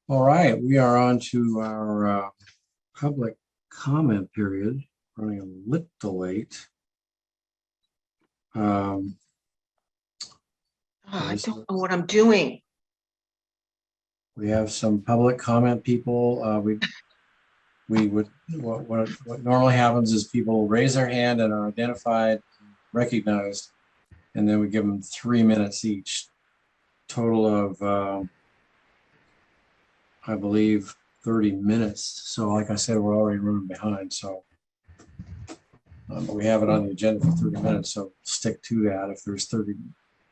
All right, we are on to our public comment period, running a little late. I don't know what I'm doing. We have some public comment people. We would what normally happens is people raise their hand and are identified, recognized, and then we give them 3 minutes each. Total of I believe 30 minutes. So like I said, we're already running behind. So we have it on the agenda for 30 minutes. So stick to that if there's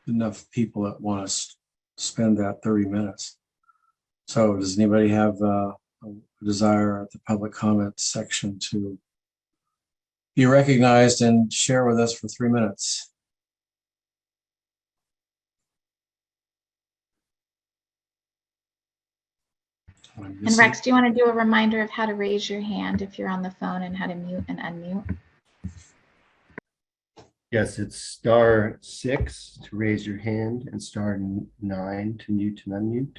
enough people that want to spend that 30 minutes. So does anybody have a desire at the public comment section to be recognized and share with us for 3 minutes? And Rex, do you want to do a reminder of how to raise your hand if you're on the phone and how to mute and unmute? Yes, it's *6 to raise your hand and *9 to mute and unmute.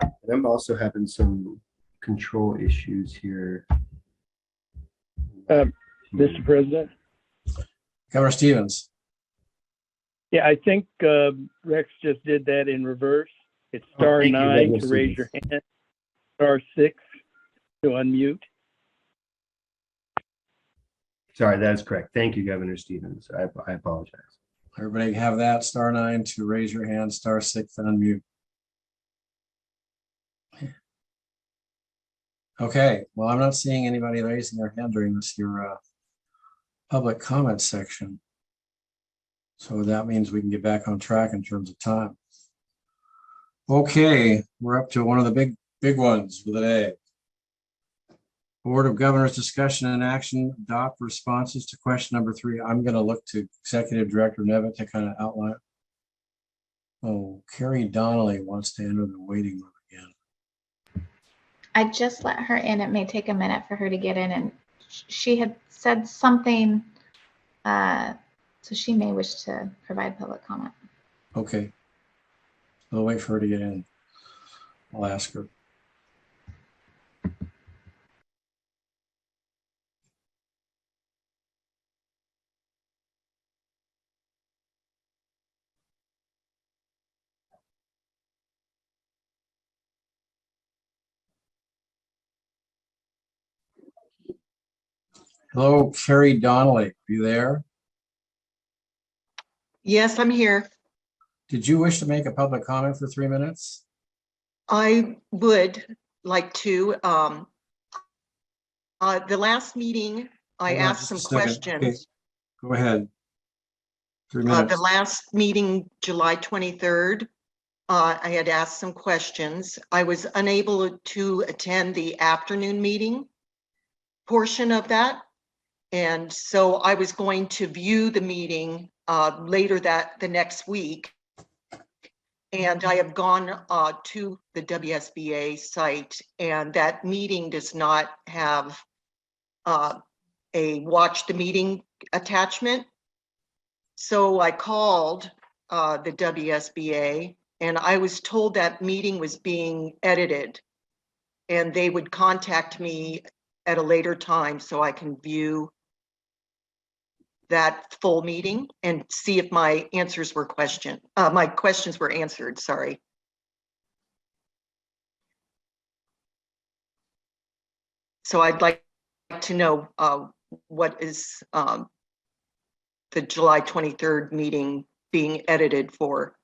And I'm also having some control issues here. Mr. President? Governor Stevens. Yeah, I think Rex just did that in reverse. It's *9 to raise your hand, *6 to unmute. Sorry, that is correct. Thank you, Governor Stevens. I apologize. Everybody have that, *9 to raise your hand, *6 to unmute. Okay, well, I'm not seeing anybody raising their hand during this here public comment section. So that means we can get back on track in terms of time. Okay, we're up to one of the big ones for the day. Board of Governors discussion and action, adopt responses to question number 3. I'm going to look to Executive Director Nevitt to kind of outline. Oh, Carrie Donnelly wants to enter the waiting room again. I just let her in. It may take a minute for her to get in, and she had said something, so she may wish to provide public comment. Okay. We'll wait for her to get in. I'll ask her. Hello, Carrie Donnelly. Are you there? Yes, I'm here. Did you wish to make a public comment for 3 minutes? I would like to. The last meeting, I asked some questions. Okay. Go ahead. 3 minutes. The last meeting, July 23rd, I had asked some questions. I was unable to attend the afternoon meeting portion of that. And so I was going to view the meeting later the next week. And I have gone to the WSBA site, and that meeting does not have a watch the meeting attachment. So I called the WSBA, and I was told that meeting was being edited, and they would contact me at a later time so I can view that full meeting and see if my answers were my questions were answered, sorry. So I'd like to know what is the July 23rd meeting being edited for.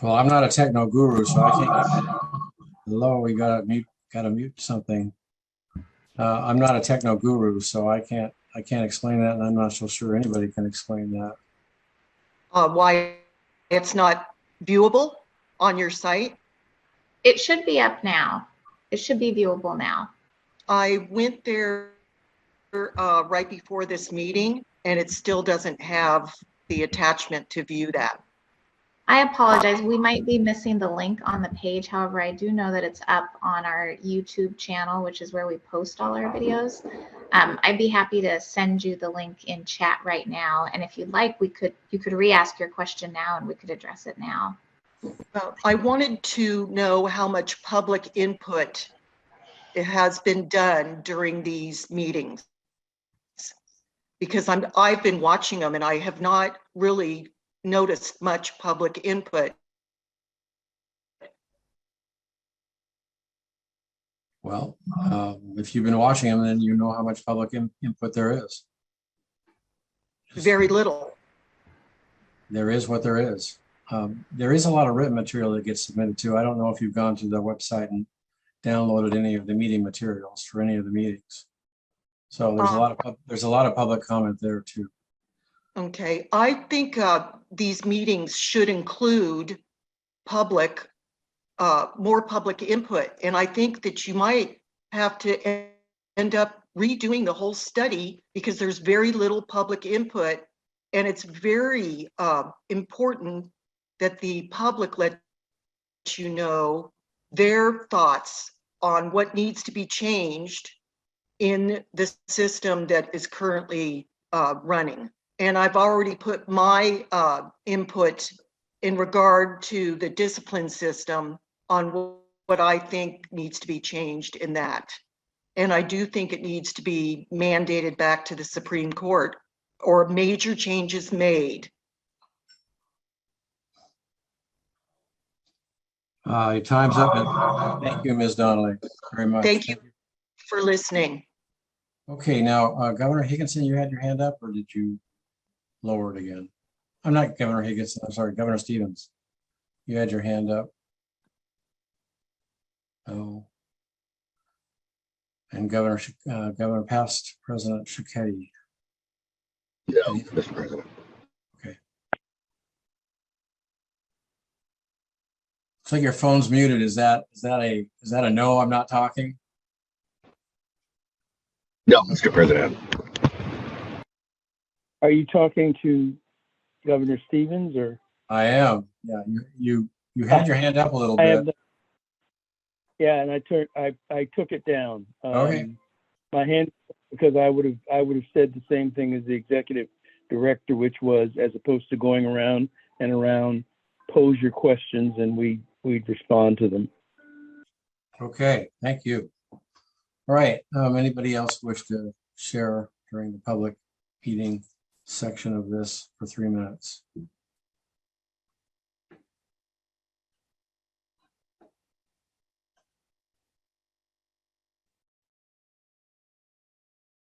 Well, I'm not a techno guru, so I can't. Hello, we gotta mute something. I'm not a techno guru, so I can't explain that, and I'm not so sure anybody can explain that. Why it's not viewable on your site? It should be up now. It should be viewable now. I went there right before this meeting, and it still doesn't have the attachment to view that. I apologize. We might be missing the link on the page. However, I do know that it's up on our YouTube channel, which is where we post all our videos. I'd be happy to send you the link in chat right now. And if you'd like, you could re-ask your question now and we could address it now. I wanted to know how much public input it has been done during these meetings. Because I've been watching them and I have not really noticed much public input. Well, if you've been watching them, then you know how much public input there is. Very little. There is what there is. There is a lot of written material that gets submitted too. I don't know if you've gone to the website and downloaded any of the meeting materials for any of the meetings. So there's a lot of public comment there too. Okay, I think these meetings should include public, more public input. And I think that you might have to end up redoing the whole study because there's very little public input. And it's very important that the public let you know their thoughts on what needs to be changed in the system that is currently running. And I've already put my input in regard to the discipline system on what I think needs to be changed in that. And I do think it needs to be mandated back to the Supreme Court or major changes made. Your time's up. Thank you, Ms. Donnelly, very much. Thank you for listening. Okay, now, Governor Higginson, you had your hand up or did you lower it again? I'm not Governor Higginson, I'm sorry, Governor Stevens. You had your hand up. Oh. And Governor Past President Shichetti. No, Mr. President. Okay. Looks like your phone's muted. Is that a no? I'm not talking. No, Mr. President. Are you talking to Governor Stevens or? I am. Yeah, you had your hand up a little bit. Yeah, and I took it down. Okay. My hand, because I would have said the same thing as the executive director, which was, as opposed to going around and around, pose your questions and we'd respond to them. Okay, thank you. All right, anybody else wish to share during the public meeting section of this for 3 minutes?